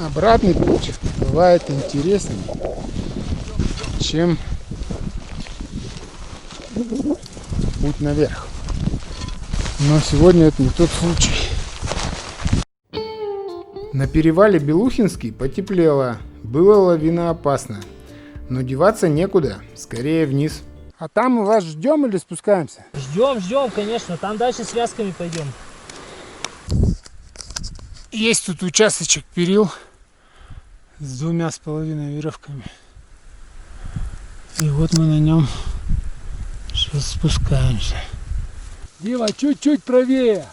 Обратный путь бывает интереснее, чем путь наверх. Но сегодня это не тот случай. На перевале Белухинский потеплело, было лавиноопасно. Но деваться некуда, скорее вниз. А там мы вас ждем или спускаемся? Ждем, конечно. Там дальше связками пойдем. Есть тут участочек перил с 2,5 веревками. И вот мы на нем сейчас спускаемся. Дима, чуть-чуть правее.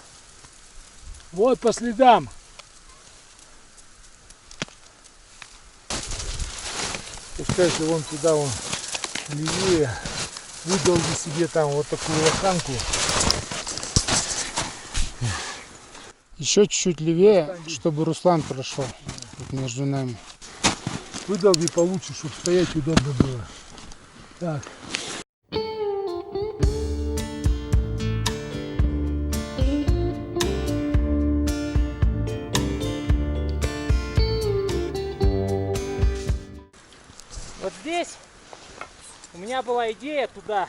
Вот по следам. Пускайте вон туда, вон левее. Выдолби себе там вот такую лоханку. Еще чуть-чуть левее, чтобы Руслан прошел вот между нами. Выдолби получше, чтобы стоять удобно было. Так. Вот здесь у меня была идея туда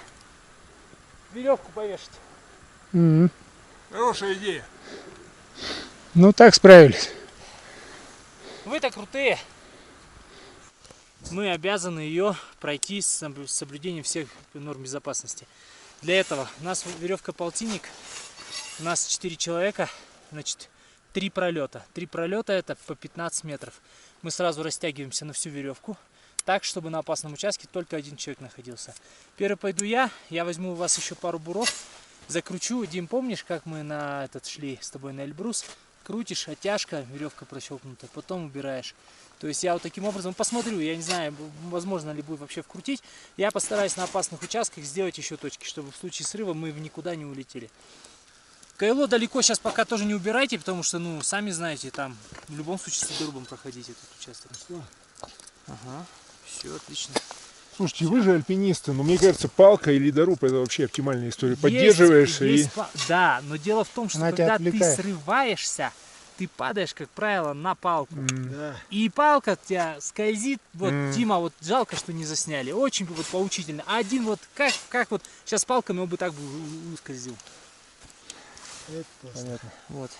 веревку повешать. Хорошая идея. Ну так справились. Вы-то крутые. Мы обязаны ее пройти с соблюдением всех норм безопасности. Для этого у нас веревка полтинник, у нас 4 человека, значит 3 пролета. 3 пролета это по 15 метров. Мы сразу растягиваемся на всю веревку, так, чтобы на опасном участке только один человек находился. Первый пойду я возьму у вас еще пару буров, закручу. Дим, помнишь, как мы на этот шли с тобой на Эльбрус? Крутишь, оттяжка, веревка прощелкнута, потом убираешь. То есть я вот таким образом посмотрю, я не знаю, возможно ли будет вообще вкрутить. Я постараюсь на опасных участках сделать еще точки, чтобы в случае срыва мы в никуда не улетели. Кайло далеко сейчас пока тоже не убирайте, потому что, ну, сами знаете, там в любом случае с дорубом проходить этот участок. Ага, все отлично. Слушайте, вы же альпинисты, но мне кажется, палка и ледоруб это вообще оптимальная история. Поддерживаешься и... Да, но дело в том, что Она тебя когда отвлекает. ты срываешься, ты падаешь, как правило, на палку. Да. И палка у тебя скользит. Вот, Дима, вот жалко, что не засняли. Очень вот поучительно. А один вот, как вот сейчас палками он бы так бы скользил. Понятно. Вот.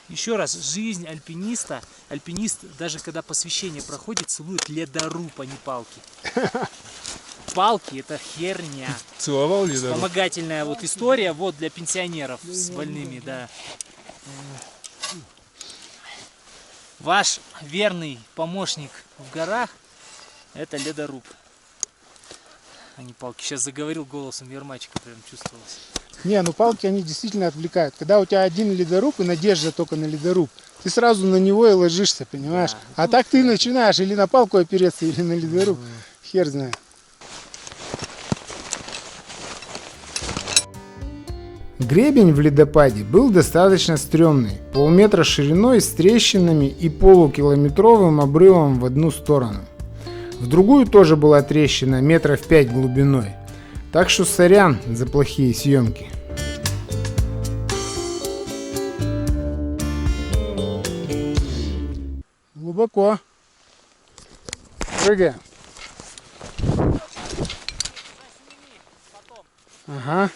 Еще раз, жизнь альпиниста. Альпинист, даже когда посвящение проходит, целует ледоруб, а не палки. Палки это херня. Целовал ледоруб? Вспомогательная вот история вот для пенсионеров с больными, да. Ваш верный помощник в горах это ледоруб, а не палки. Сейчас заговорил голосом Ермачика, прям чувствовалось. Не, ну палки они действительно отвлекают. Когда у тебя один ледоруб и надежда только на ледоруб, ты сразу на него и ложишься, понимаешь? Да. А так ты начинаешь или на палку опереться, или на ледоруб. Хер знает. Гребень в ледопаде был достаточно стрёмный, полметра шириной с трещинами и полукилометровым обрывом в одну сторону. В другую тоже была трещина метров 5 глубиной, так что сорян за плохие съемки. Глубоко. Прыгаем. Ага.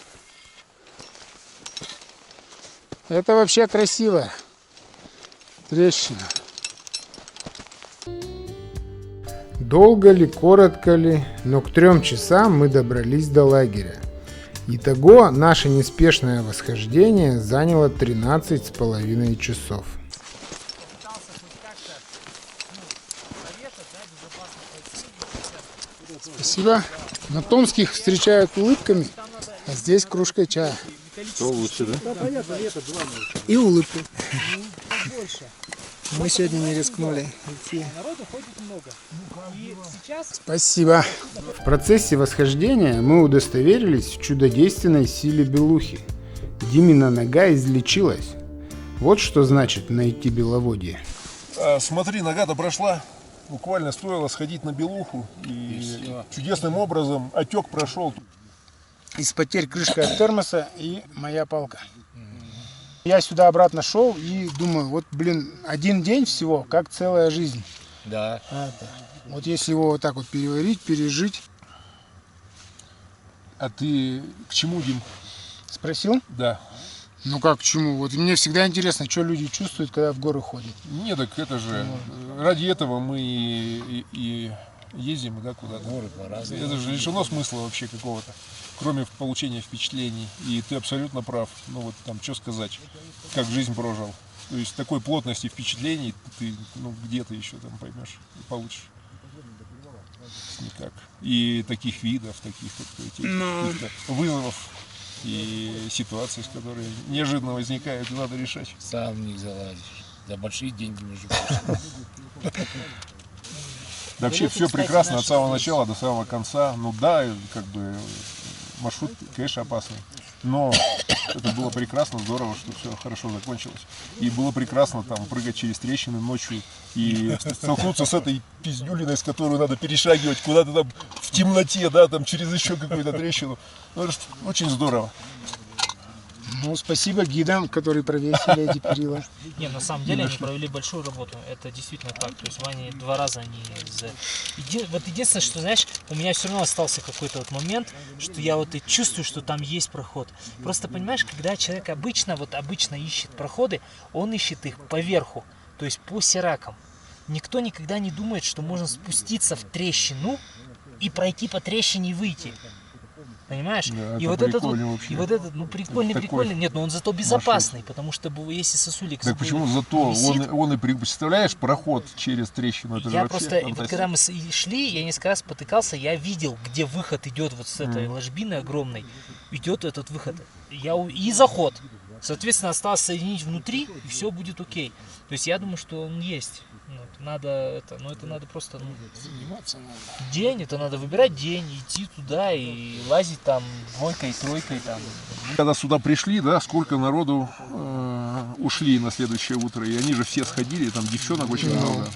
Это вообще красиво. Трещина. Долго ли, коротко ли, но к 3 часам мы добрались до лагеря. Итого наше неспешное восхождение заняло 13,5 часов. Спасибо. На Томских встречают улыбками, а здесь кружкой чая. Что лучше, да? И улыбку. Мы сегодня не рискнули идти. Народу ходит много. И сейчас... Спасибо. В процессе восхождения мы удостоверились в чудодейственной силе белухи. Димина нога излечилась. Вот что значит найти беловодье. Смотри, нога-то прошла. Буквально стоило сходить на белуху. И чудесным образом отек прошел. Из потерь крышка от термоса и моя палка. Я сюда обратно шел и думаю, вот, блин, один день всего, как целая жизнь. Да. Вот если его вот так вот переварить, пережить. А ты к чему, Дим? Спросил? Да. Ну как, к чему? Вот мне всегда интересно, что люди чувствуют, когда в горы ходят. Не, так это же, ради этого мы и ездим, да, куда-то. Горы по-разному. Это же лишено смысла вообще какого-то, кроме получения впечатлений. И ты абсолютно прав. Ну вот там, что сказать, как жизнь прожил. То есть такой плотности впечатлений ты, ну, где-то еще там поймешь и получишь. Никак. И таких видов, таких вот каких-то вызовов и ситуаций, которые неожиданно возникают, и надо решать. Сам в них залазишь. За большие деньги, между прочим. Вообще все прекрасно от самого начала до самого конца. Ну да, как бы маршрут, конечно, опасный. Но это было прекрасно, здорово, что все хорошо закончилось. И было прекрасно там прыгать через трещины ночью и столкнуться с этой пиздюлиной, с которой надо перешагивать куда-то там в темноте, да, там через еще какую-то трещину. Ну, это очень здорово. Ну, спасибо гидам, которые провесили эти перила. Не, на самом деле они провели большую работу. Это действительно так. То есть Ваня 2 раза они... Вот единственное, что, знаешь, у меня все равно остался какой-то вот момент, что я вот и чувствую, что там есть проход. Просто, понимаешь, когда человек обычно ищет проходы, он ищет их поверху, то есть по сиракам. Никто никогда не думает, что можно спуститься в трещину и пройти по трещине и выйти. Понимаешь? Да, и это вот этот прикольно вообще. и вот этот, ну прикольный. Нет, но он зато безопасный, потому что если сосулик... Так почему зато висит, он и представляешь проход через трещину? Это же я вообще просто, вот фантастика. когда мы шли, я несколько раз потыкался, я видел, где выход идет вот с этой ложбины огромной, идет этот выход. И заход. Соответственно, осталось соединить внутри, и все будет окей. То есть я думаю, что он есть. Это надо просто день, это надо выбирать день, идти туда и лазить там двойкой, тройкой там. Когда сюда пришли, да, сколько народу ушли на следующее утро, и они же все сходили, там девчонок очень много.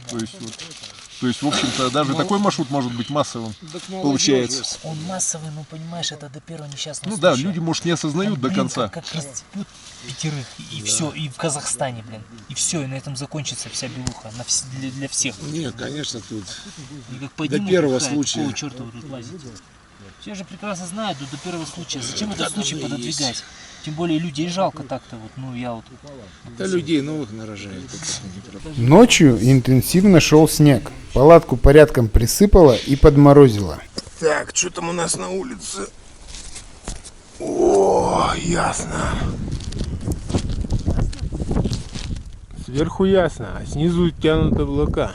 То есть, в общем-то, даже такой маршрут может быть массовым, получается. Он массовый, ну понимаешь, это до первого несчастного Ну случая. да, люди, может, не осознают до Блин, конца. Как расцепят 5, и все, и в Казахстане, блин. И все, и на этом закончится вся белуха для всех. Нет, конечно, тут И как поднимут, первого какая, случая. какого черта вы тут лазите? Все же прекрасно знают, до первого случая. Зачем этот случай пододвигать? Тем более людей жалко так-то вот, ну я вот. да людей новых нарожает. Ночью интенсивно шел снег. Палатку порядком присыпало и подморозило. Так, что там у нас на улице? О, ясно. Сверху ясно, а снизу тянут облака.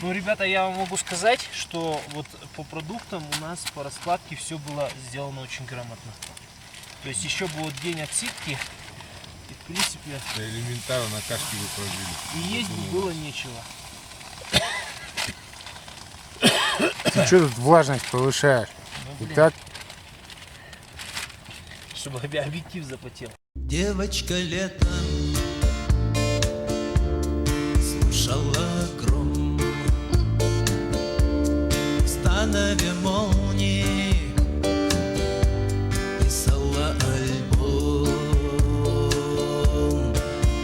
Ну, ребята, я вам могу сказать, что вот по продуктам у нас по раскладке все было сделано очень грамотно. То есть еще был вот день отсидки, и в принципе... Да элементарно на кашке вы прожили. И есть бы было нечего. Ты что тут влажность повышаешь? Итак, Чтобы объектив запотел. Девочка летом слушала гром в станове молнии, писала альбом.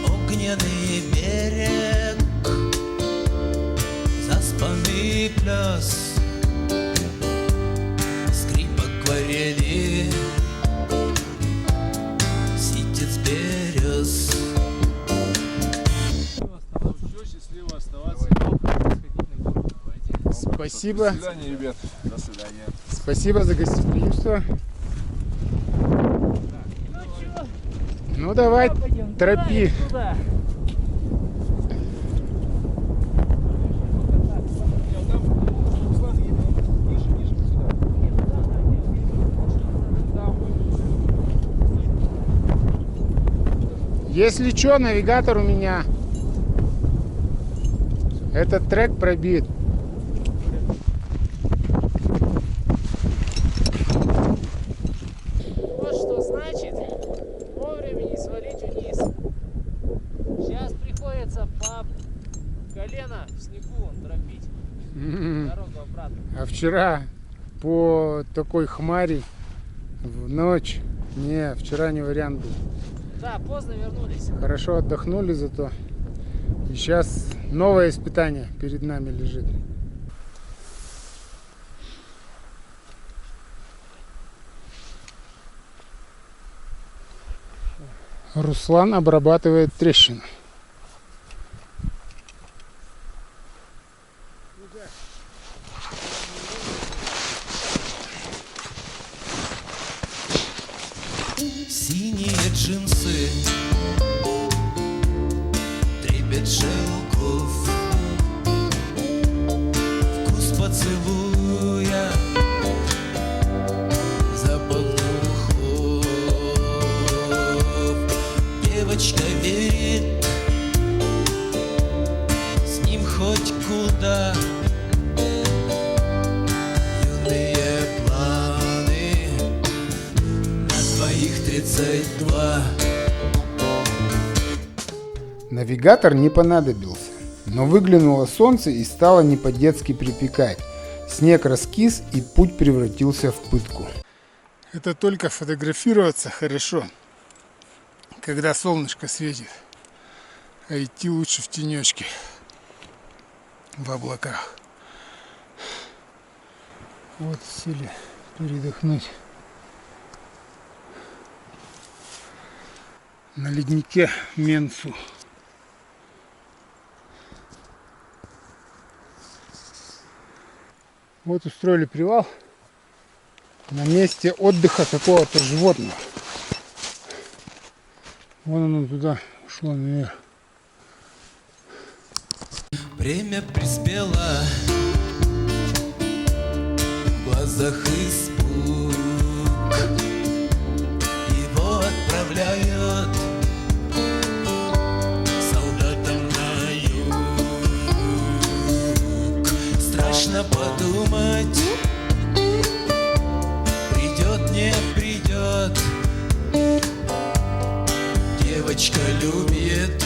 Огненный берег, заспанный пляс, скрип акварели, ситец берез. спасибо. До свидания, ребят. Спасибо за гостеприимство. Ну давай, торопи. Если что, навигатор у меня. Этот трек пробит. Вот что значит вовремя не свалить вниз. Сейчас приходится по колено в снегу вон торопить. Дорогу обратно. А вчера по такой хмари в ночь, не, вчера не вариант был. Да, поздно вернулись. Хорошо отдохнули зато. И сейчас новое испытание перед нами лежит. Руслан обрабатывает трещину. Синие джинсы, трепет шелков, вкус поцелуя, запах духов. Девочка верит, с ним хоть куда. Юные планы на твоих 32. Навигатор не понадобился, но выглянуло солнце и стало не по-детски припекать. Снег раскис и путь превратился в пытку. Это только фотографироваться хорошо, когда солнышко светит, а идти лучше в тенечке, в облаках. Вот сели передохнуть на леднике Менсу. Вот устроили привал на месте отдыха какого-то животного. Вон оно туда ушло наверх. Время приспело, в глазах испуг. Его отправляют солдатам на юг. Страшно подумать, придет, не придет. Девочка любит,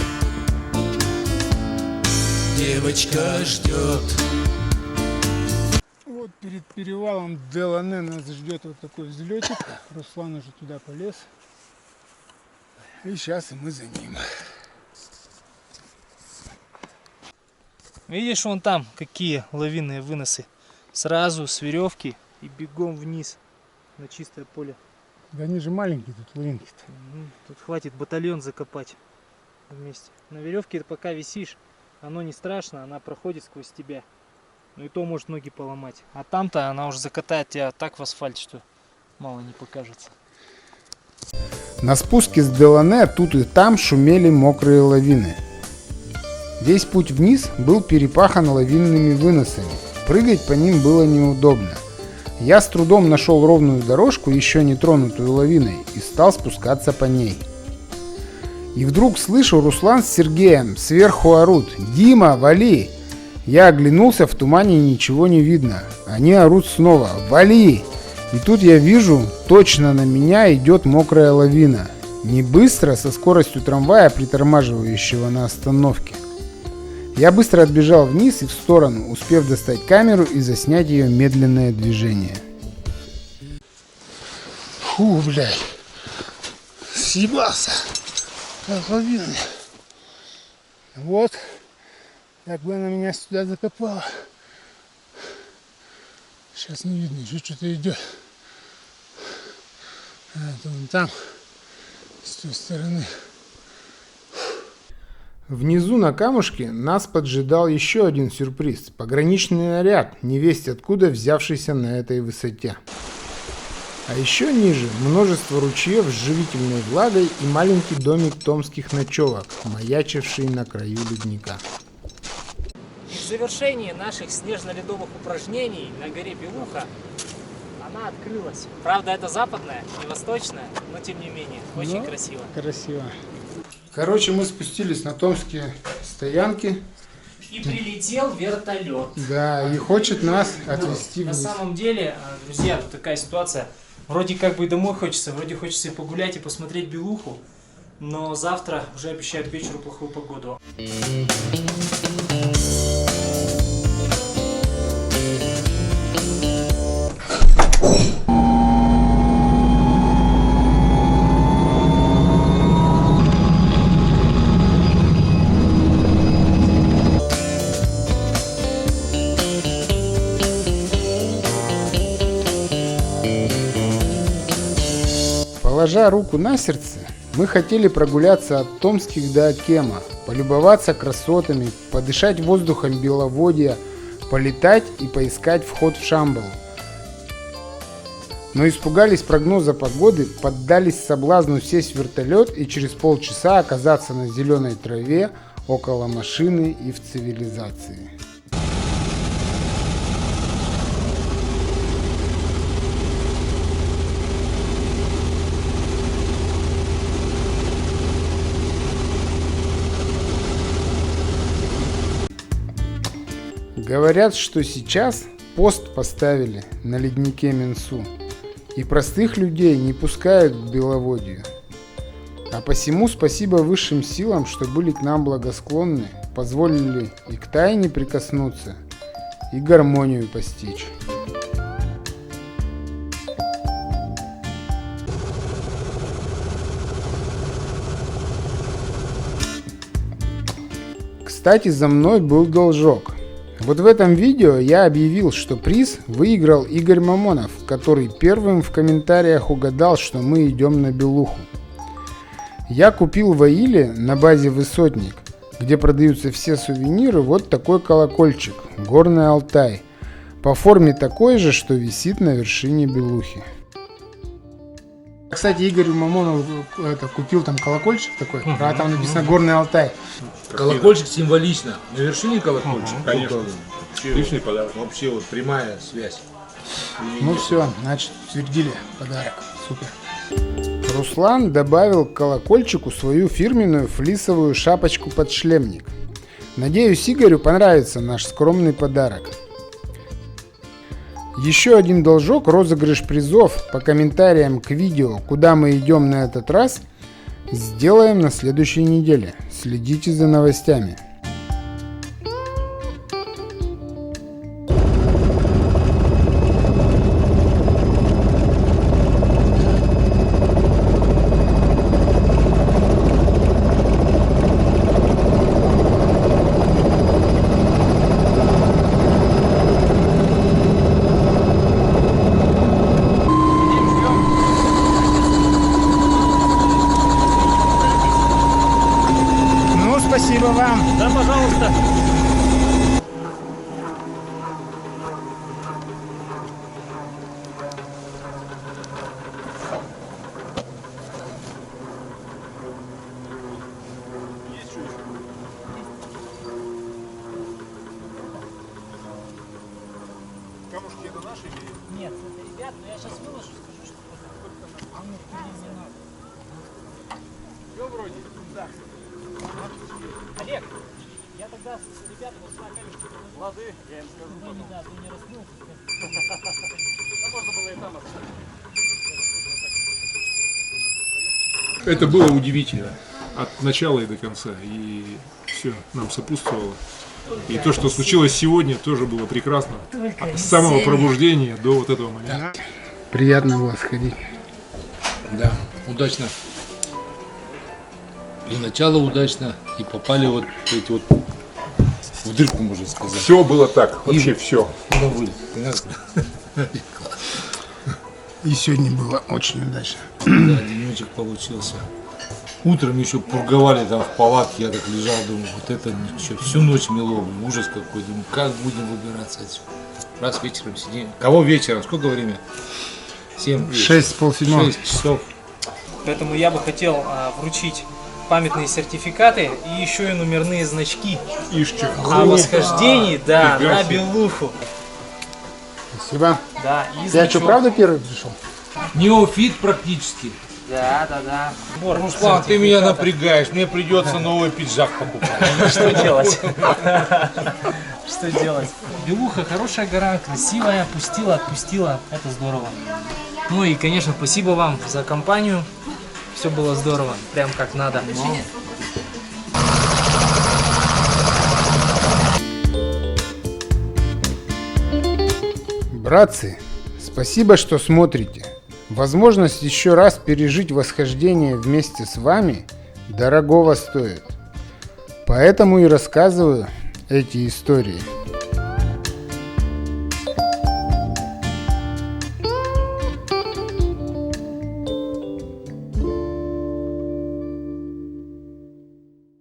девочка ждет. Вот перед перевалом Делане нас ждет вот такой взлетик. Руслан уже туда полез. И сейчас и мы за ним. Видишь, вон там какие лавинные выносы. Сразу с веревки и бегом вниз на чистое поле. Да они же маленькие тут лавинки-то. Тут хватит батальон закопать вместе. На веревке пока висишь, оно не страшно, она проходит сквозь тебя. Ну и то может ноги поломать. А там-то она уже закатает тебя так в асфальт, что мало не покажется. На спуске с Делане тут и там шумели мокрые лавины. Весь путь вниз был перепахан лавинными выносами. Прыгать по ним было неудобно. Я с трудом нашел ровную дорожку, еще не тронутую лавиной, и стал спускаться по ней. И вдруг слышу, Руслан с Сергеем сверху орут: «Дима, вали!» Я оглянулся, в тумане ничего не видно. Они орут снова: «Вали!» И тут я вижу, точно на меня идет мокрая лавина. Не быстро, со скоростью трамвая, притормаживающего на остановке. Я быстро отбежал вниз и в сторону, успев достать камеру и заснять ее медленное движение. Фу, блядь. Съебался. Как лавина. Вот. Так бы она меня сюда закопала. Сейчас не видно, еще что-то идет. А, это вон там, с той стороны. Внизу на камушке нас поджидал еще один сюрприз. Пограничный наряд, невесть откуда взявшийся на этой высоте. А еще ниже множество ручьев с живительной влагой и маленький домик томских ночевок, маячивший на краю ледника. В завершении наших снежно-ледовых упражнений на горе Белуха она открылась. Правда, это западная, не восточная, но тем не менее, очень красиво. Красиво. Короче, мы спустились на томские стоянки. И прилетел вертолет. Да, и хочет нас отвезти На вниз. самом деле, друзья, тут такая ситуация. Вроде как бы и домой хочется, вроде хочется и погулять, и посмотреть Белуху. Но завтра уже обещают к вечеру плохую погоду. Положа руку на сердце, мы хотели прогуляться от Томских до Акема, полюбоваться красотами, подышать воздухом Беловодья, полетать и поискать вход в Шамбалу. Но испугались прогноза погоды, поддались соблазну сесть в вертолет и через полчаса оказаться на зеленой траве, около машины и в цивилизации. Говорят, что сейчас пост поставили на леднике Минсу, и простых людей не пускают к Беловодью. А посему спасибо высшим силам, что были к нам благосклонны, позволили и к тайне прикоснуться, и гармонию постичь. Кстати, за мной был должок. Вот в этом видео я объявил, что приз выиграл Игорь Мамонов, который первым в комментариях угадал, что мы идем на Белуху. Я купил в Аиле на базе Высотник, где продаются все сувениры, вот такой колокольчик «Горный Алтай», по форме такой же, что висит на вершине Белухи. Кстати, Игорь Мамонов купил там колокольчик такой, а там написано «Горный Алтай». Колокольчик символично. На вершине колокольчик. Конечно. Отличный подарок. Вообще вот прямая связь. Ну все, значит, утвердили подарок. Супер. Руслан добавил к колокольчику свою фирменную флисовую шапочку-подшлемник. Надеюсь, Игорю понравится наш скромный подарок. Еще один должок, розыгрыш призов по комментариям к видео, куда мы идем на этот раз, сделаем на следующей неделе. Следите за новостями. Спасибо вам. Да, пожалуйста. Камушки это наши или? Нет, это ребят, но я сейчас выложу, скажу, что не надо. Все вроде? Да. Олег, я тогда с ребятами с камешки положу. Лады, я им скажу потом. Да, ты не раскрыл. Да можно было и там оставить. Это было удивительно от начала и до конца, и все нам сопутствовало. И то, что случилось сегодня, тоже было прекрасно. С самого пробуждения до вот этого момента. Приятно было сходить. Да, удачно. И начало удачно, и попали вот эти вот в дырку, можно сказать. Все было так, вообще все. На вылет. И сегодня было очень удачно. Да, денечек получился. Утром еще пурговали там в палатке, я так лежал, думаю, вот это ничего. Всю ночь мело, ужас какой, думаю, как будем выбираться отсюда. Раз вечером сидим. Кого вечером? Сколько время? 7. 6 полседьмого. 6 часов. Поэтому я бы хотел вручить памятные сертификаты и еще и номерные значки о восхождении, да, на Белуху. Спасибо. Да, и Я значок. что, правда первый пришел? Неофит практически. Да. Руслан, ты меня напрягаешь, мне придется новый пиджак покупать. Что делать? Что делать? Белуха хорошая гора, красивая, отпустила, это здорово. Ну и, конечно, спасибо вам за компанию. Все было здорово, прям как надо. Братцы, спасибо, что смотрите. Возможность еще раз пережить восхождение вместе с вами дорогого стоит. Поэтому и рассказываю эти истории.